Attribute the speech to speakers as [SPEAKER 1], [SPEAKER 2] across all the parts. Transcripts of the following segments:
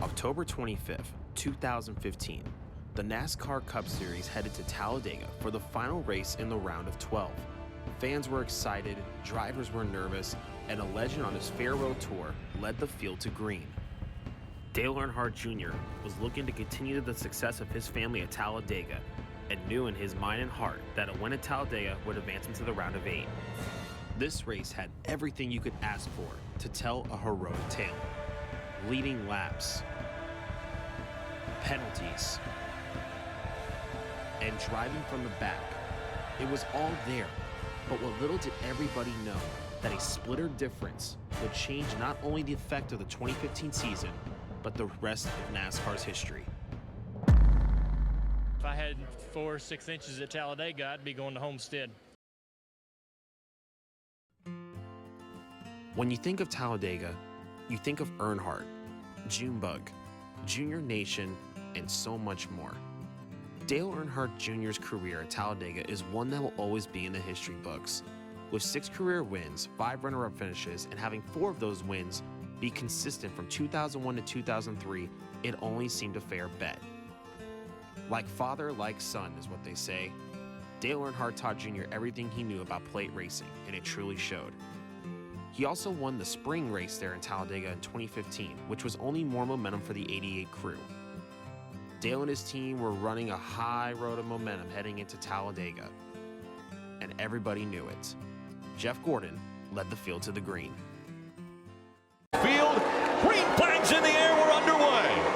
[SPEAKER 1] October 25th, 2015, the NASCAR Cup Series headed to Talladega for the final race in the round of 12. Fans were excited, drivers were nervous, and a legend on his farewell tour led the field to green. Dale Earnhardt Jr. was looking to continue the success of his family at Talladega and knew in his mind and heart that a win at Talladega would advance him to the round of 8. This race had everything you could ask for to tell a heroic tale. Leading laps, penalties, and driving from the back. It was all there, but what little did everybody know that a splitter difference would change not only the effect of the 2015 season, but the rest of NASCAR's history.
[SPEAKER 2] If I had 4 or 6 inches at Talladega, I'd be going to Homestead.
[SPEAKER 1] When you think of Talladega, you think of Earnhardt, Junebug, Junior Nation, and so much more. Dale Earnhardt Jr.'s career at Talladega is one that will always be in the history books. With 6 career wins, 5 runner-up finishes, and having 4 of those wins be consistent from 2001 to 2003, it only seemed a fair bet. Like father, like son is what they say. Dale Earnhardt taught Jr. everything he knew about plate racing, and it truly showed. He also won the spring race there in Talladega in 2015, which was only more momentum for the 88 crew. Dale and his team were running a high road of momentum heading into Talladega, and everybody knew it. Jeff Gordon led the field to the green.
[SPEAKER 3] Field, green flags in the air, we're underway.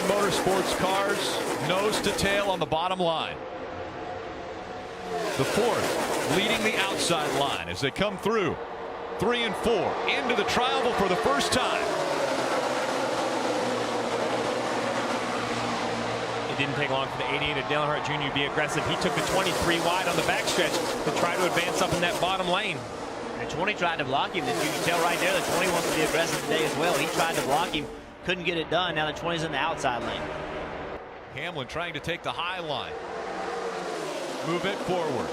[SPEAKER 3] Motorsports cars, nose to tail on the bottom line. The 4th leading the outside line as they come through. 3 and 4 into the trial for the first time.
[SPEAKER 2] It didn't take long for the 88 of Dale Earnhardt Jr. to be aggressive. He took the 23 wide on the backstretch to try to advance up in that bottom lane.
[SPEAKER 4] The 20 tried to block him. You can tell right there the 20 wants to be aggressive today as well. He tried to block him. Couldn't get it done. Now the 20's in the outside lane.
[SPEAKER 3] Hamlin trying to take the high line. Move it forward.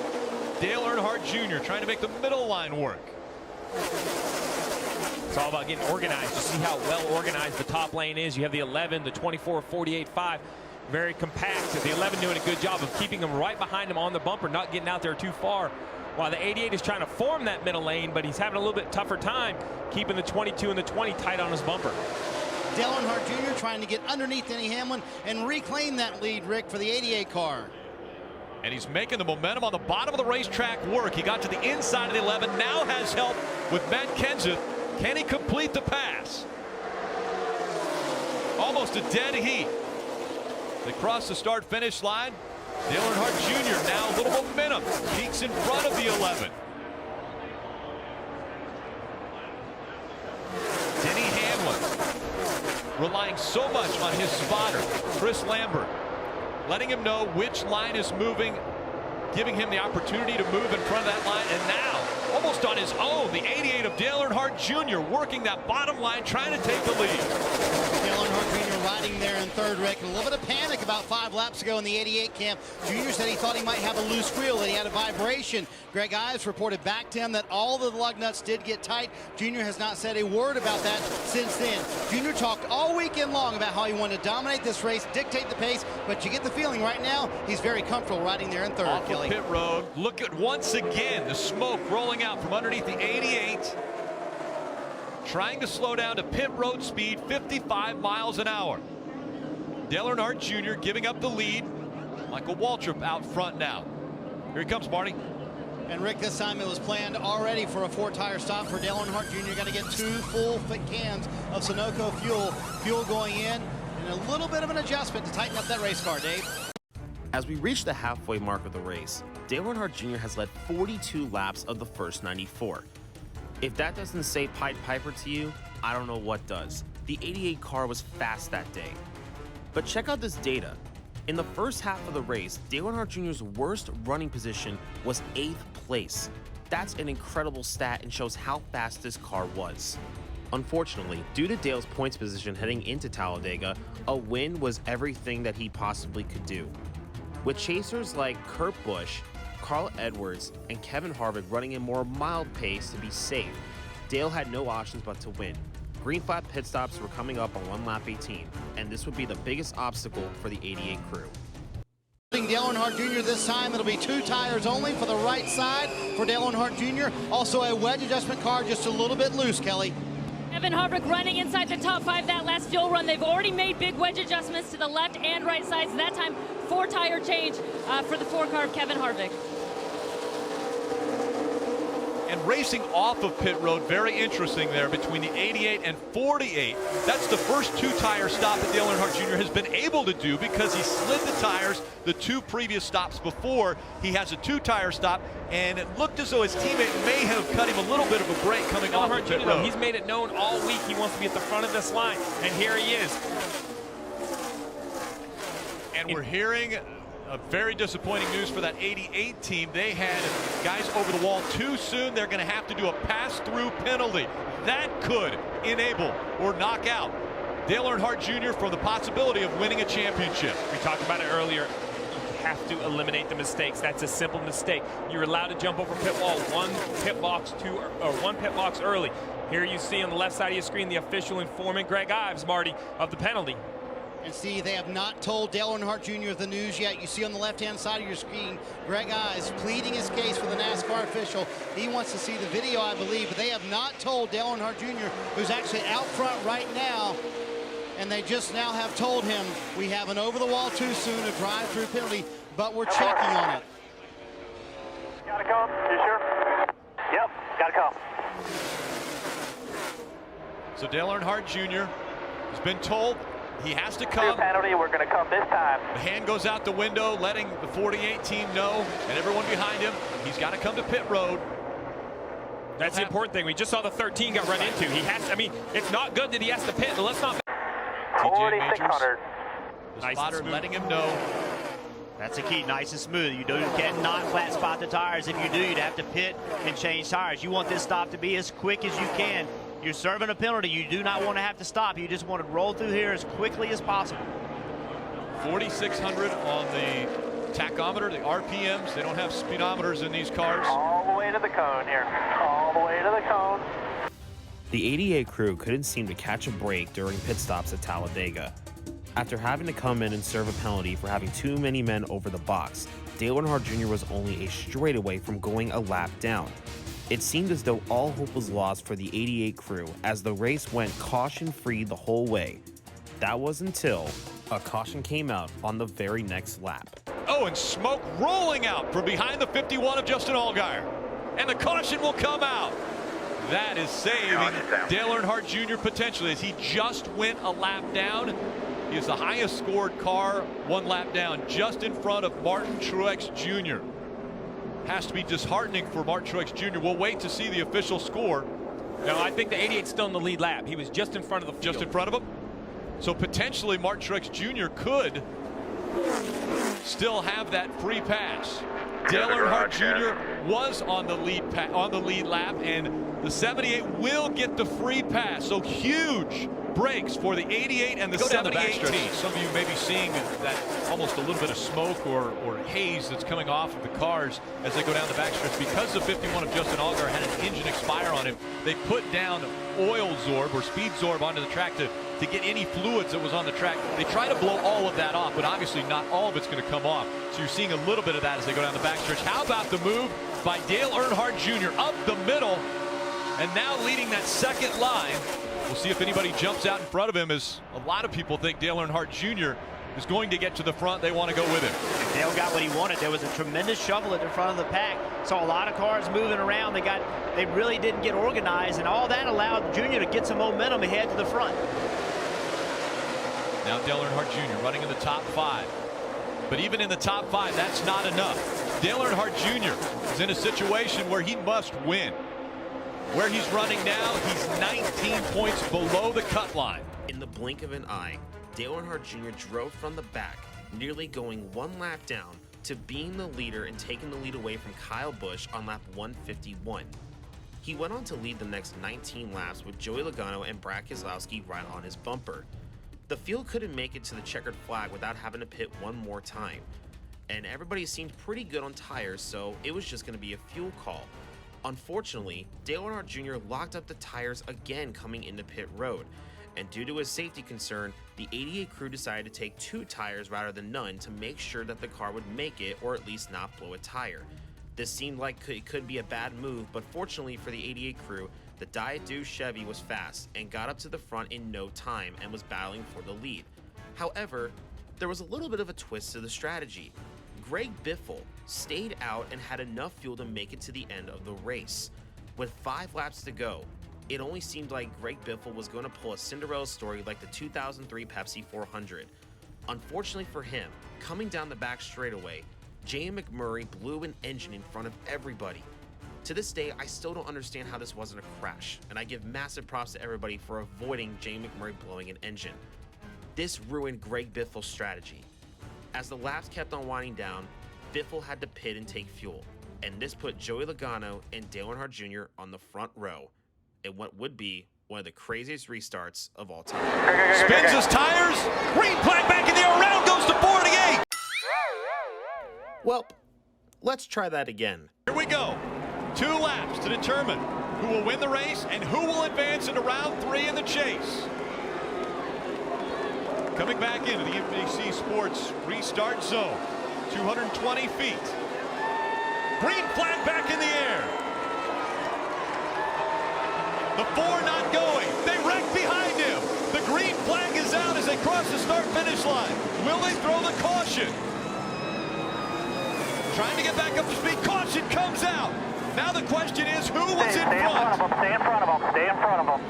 [SPEAKER 3] Dale Earnhardt Jr. trying to make the middle line work.
[SPEAKER 2] It's all about getting organized. You see how well organized the top lane is. You have the 11, the 24, 48, 5. Very compact. The 11 doing a good job of keeping them right behind him on the bumper, not getting out there too far. While the 88 is trying to form that middle lane, but he's having a little bit tougher time keeping the 22 and the 20 tight on his bumper.
[SPEAKER 5] Dale Earnhardt Jr. trying to get underneath Denny Hamlin and reclaim that lead, Rick, for the 88 car.
[SPEAKER 3] And he's making the momentum on the bottom of the racetrack work. He got to the inside of the 11, now has help with Matt Kenseth. Can he complete the pass? Almost a dead heat. They cross the start-finish line. Dale Earnhardt Jr. now a little momentum. Peaks in front of the 11. Denny Hamlin relying so much on his spotter, Chris Lambert, letting him know which line is moving, giving him the opportunity to move in front of that line. And now, almost on his own, the 88 of Dale Earnhardt Jr. working that bottom line, trying to take the lead.
[SPEAKER 5] Dale Earnhardt Jr. riding there in 3rd, Rick. A little bit of panic about 5 laps ago in the 88 camp. Jr. said he thought he might have a loose wheel, that he had a vibration. Greg Ives reported back to him that all the lug nuts did get tight. Jr. has not said a word about that since then. Jr. talked all weekend long about how he wanted to dominate this race, dictate the pace, but you get the feeling right now he's very comfortable riding there in 3rd,
[SPEAKER 3] Off
[SPEAKER 5] Kelly.
[SPEAKER 3] of pit road, look at once again the smoke rolling out from underneath the 88. Trying to slow down to pit road speed, 55 miles an hour. Dale Earnhardt Jr. giving up the lead. Michael Waltrip out front now. Here he comes, Marty.
[SPEAKER 5] And Rick, this time it was planned already for a 4-tire stop for Dale Earnhardt Jr. Got to get 2 full cans of Sunoco fuel going in, and a little bit of an adjustment to tighten up that race car, Dave.
[SPEAKER 1] As we reach the halfway mark of the race, Dale Earnhardt Jr. has led 42 laps of the first 94. If that doesn't say Pied Piper to you, I don't know what does. The 88 car was fast that day. But check out this data. In the first half of the race, Dale Earnhardt Jr.'s worst running position was 8th place. That's an incredible stat and shows how fast this car was. Unfortunately, due to Dale's points position heading into Talladega, a win was everything that he possibly could do. With chasers like Kurt Busch, Carl Edwards, and Kevin Harvick running a more mild pace to be safe, Dale had no options but to win. Green flag pit stops were coming up on 1 lap 18, and this would be the biggest obstacle for the 88 crew.
[SPEAKER 5] Dale Earnhardt Jr. this time, it'll be 2 tires only for the right side for Dale Earnhardt Jr. Also a wedge adjustment car just a little bit loose, Kelly.
[SPEAKER 6] Kevin Harvick running inside the top 5 that last fuel run. They've already made big wedge adjustments to the left and right sides. That time, 4 tire change for the 4 car of Kevin Harvick.
[SPEAKER 3] And racing off of pit road, very interesting there between the 88 and 48. That's the first 2-tire stop that Dale Earnhardt Jr. has been able to do because he slid the tires the 2 previous stops before. He has a 2-tire stop, and it looked as though his teammate may have cut him a little bit of a break coming off of pit road.
[SPEAKER 2] He's made it known all week he wants to be at the front of this line, and here he is.
[SPEAKER 3] And we're hearing a very disappointing news for that 88 team. They had guys over the wall too soon. They're going to have to do a pass-through penalty. That could enable or knock out Dale Earnhardt Jr. from the possibility of winning a championship.
[SPEAKER 2] We talked about it earlier. You have to eliminate the mistakes. That's a simple mistake. You're allowed to jump over pit wall 1 pit box early. Here you see on the left side of your screen the official informant, Greg Ives, Marty, of the penalty.
[SPEAKER 5] And see, they have not told Dale Earnhardt Jr. the news yet. You see on the left-hand side of your screen, Greg Ives pleading his case with the NASCAR official. He wants to see the video, I believe, but they have not told Dale Earnhardt Jr., who's actually out front right now, and they just now have told him, we have an over-the-wall too soon, a drive-through penalty, but we're checking on it.
[SPEAKER 7] Gotta come, you sure? Yep, gotta come.
[SPEAKER 3] So Dale Earnhardt Jr. has been told he has to come.
[SPEAKER 7] Penalty, we're going to come this time.
[SPEAKER 3] The hand goes out the window, letting the 48 team know, and everyone behind him, he's got to come to pit road.
[SPEAKER 2] That's the important thing. We just saw the 13 got run into. He has. I mean, it's not good that he has to pit, but let's not.
[SPEAKER 7] 4,600.
[SPEAKER 3] The spotter letting him know.
[SPEAKER 4] That's the key, nice and smooth. You cannot flat spot the tires. If you do, you'd have to pit and change tires. You want this stop to be as quick as you can. You're serving a penalty. You do not want to have to stop. You just want to roll through here as quickly as possible.
[SPEAKER 3] 4,600 on the tachometer, the RPMs. They don't have speedometers in these cars.
[SPEAKER 7] All the way to the cone here. All the way to the cone.
[SPEAKER 1] The 88 crew couldn't seem to catch a break during pit stops at Talladega. After having to come in and serve a penalty for having too many men over the box, Dale Earnhardt Jr. was only a straightaway from going a lap down. It seemed as though all hope was lost for the 88 crew as the race went caution-free the whole way. That was until a caution came out on the very next lap.
[SPEAKER 3] Oh, and smoke rolling out from behind the 51 of Justin Allgaier. And the caution will come out. That is saving Dale Earnhardt Jr. potentially as he just went a lap down. He is the highest scored car 1 lap down, just in front of Martin Truex Jr. Has to be disheartening for Martin Truex Jr. We'll wait to see the official score.
[SPEAKER 2] No, I think the 88's still in the lead lap. He was just in front of the field.
[SPEAKER 3] Just in front of him? So potentially Martin Truex Jr. could still have that free pass. Dale Earnhardt Jr. was on the lead lap, and the 78 will get the free pass. So huge breaks for the 88 and the 78 team. Some of you may be seeing that almost a little bit of smoke or haze that's coming off of the cars as they go down the backstretch. Because the 51 of Justin Allgaier had an engine expire on him, they put down oil zorb or speed zorb onto the track to get any fluids that was on the track. They try to blow all of that off, but obviously not all of it's going to come off. So you're seeing a little bit of that as they go down the backstretch. How about the move by Dale Earnhardt Jr. up the middle and now leading that second line. We'll see if anybody jumps out in front of him, as a lot of people think Dale Earnhardt Jr. is going to get to the front. They want to go with him.
[SPEAKER 4] And Dale got what he wanted. There was a tremendous shovel at the front of the pack. Saw a lot of cars moving around. They really didn't get organized, and all that allowed Jr. to get some momentum ahead to the front.
[SPEAKER 3] Now Dale Earnhardt Jr. running in the top 5. But even in the top 5, that's not enough. Dale Earnhardt Jr. is in a situation where he must win. Where he's running now, he's 19 points below the cut line.
[SPEAKER 1] In the blink of an eye, Dale Earnhardt Jr. drove from the back, nearly going one lap down to being the leader and taking the lead away from Kyle Busch on lap 151. He went on to lead the next 19 laps with Joey Logano and Brad Keselowski right on his bumper. The field couldn't make it to the checkered flag without having to pit one more time, and everybody seemed pretty good on tires, so it was just going to be a fuel call. Unfortunately, Dale Earnhardt Jr. locked up the tires again coming into pit road, and due to a safety concern, the 88 crew decided to take 2 tires rather than none to make sure that the car would make it or at least not blow a tire. This seemed like it could be a bad move, but fortunately for the 88 crew, the Diet Dew Chevy was fast and got up to the front in no time and was battling for the lead. However, there was a little bit of a twist to the strategy. Greg Biffle stayed out and had enough fuel to make it to the end of the race. With 5 laps to go, it only seemed like Greg Biffle was going to pull a Cinderella story like the 2003 Pepsi 400. Unfortunately for him, coming down the back straightaway, Jay McMurray blew an engine in front of everybody. To this day, I still don't understand how this wasn't a crash, and I give massive props to everybody for avoiding Jay McMurray blowing an engine. This ruined Greg Biffle's strategy. As the laps kept on winding down, Biffle had to pit and take fuel, and this put Joey Logano and Dale Earnhardt Jr. on the front row in what would be one of the craziest restarts of all time.
[SPEAKER 3] Spins his tires. Green flag back in the air. Around goes to 48.
[SPEAKER 1] Well, let's try that again.
[SPEAKER 3] Here we go. 2 laps to determine who will win the race and who will advance into round 3 in the chase. Coming back into the NBC Sports restart zone. 220 feet. Green flag back in the air. The 4 not going. They wreck behind him. The green flag is out as they cross the start-finish line. Will they throw the caution? Trying to get back up to speed. Caution comes out. Now the question is, who was in front?
[SPEAKER 7] Stay in front of them. Stay in front of them.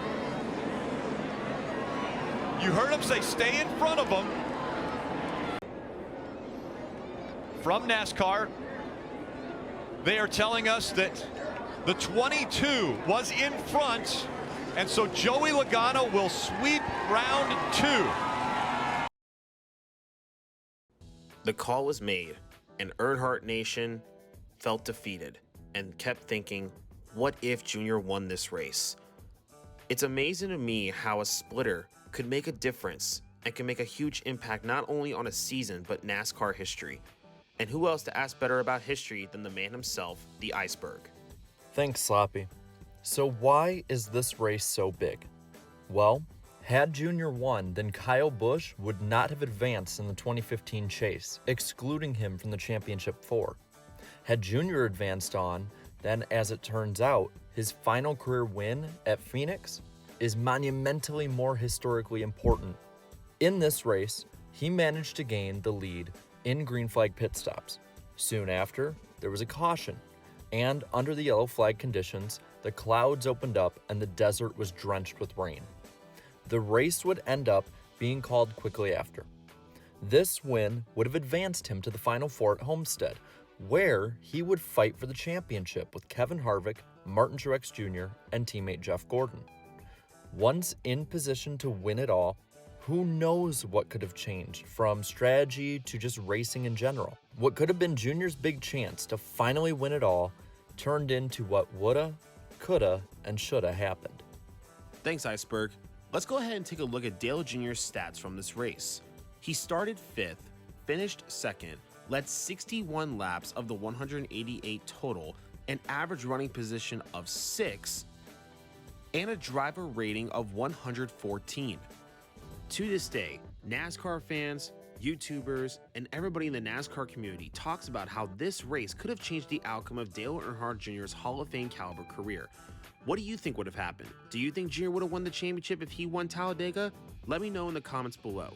[SPEAKER 3] You heard him say stay in front of them. From NASCAR, they are telling us that the 22 was in front, and so Joey Logano will sweep round 2.
[SPEAKER 1] The call was made, and Earnhardt Nation felt defeated and kept thinking, what if Junior won this race? It's amazing to me how a splitter could make a difference and can make a huge impact not only on a season but NASCAR history. And who else to ask better about history than the man himself, the Iceberg?
[SPEAKER 8] Thanks, Sloppy. So why is this race so big? Well, had Junior won, then Kyle Busch would not have advanced in the 2015 chase, excluding him from the championship 4. Had Junior advanced on, then as it turns out, his final career win at Phoenix is monumentally more historically important. In this race, he managed to gain the lead in green flag pit stops. Soon after, there was a caution, and under the yellow flag conditions, the clouds opened up and the desert was drenched with rain. The race would end up being called quickly after. This win would have advanced him to the Final 4 at Homestead, where he would fight for the championship with Kevin Harvick, Martin Truex Jr., and teammate Jeff Gordon. Once in position to win it all, who knows what could have changed from strategy to just racing in general. What could have been Junior's big chance to finally win it all turned into what woulda, coulda, and shoulda happened.
[SPEAKER 1] Thanks, Iceberg. Let's go ahead and take a look at Dale Jr.'s stats from this race. He started 5th, finished 2nd, led 61 laps of the 188 total, an average running position of 6, and a driver rating of 114. To this day, NASCAR fans, YouTubers, and everybody in the NASCAR community talks about how this race could have changed the outcome of Dale Earnhardt Jr.'s Hall of Fame caliber career. What do you think would have happened? Do you think Jr. would have won the championship if he won Talladega? Let me know in the comments below.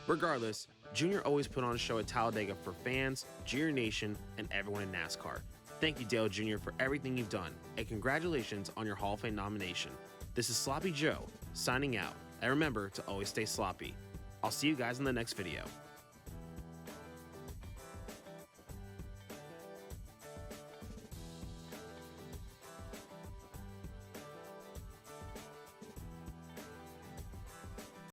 [SPEAKER 1] Regardless, Jr. always put on a show at Talladega for fans, Junior Nation, and everyone in NASCAR. Thank you, Dale Jr., for everything you've done, and congratulations on your Hall of Fame nomination. This is Sloppy Joe, signing out, and remember to always stay sloppy. I'll see you guys in the next video.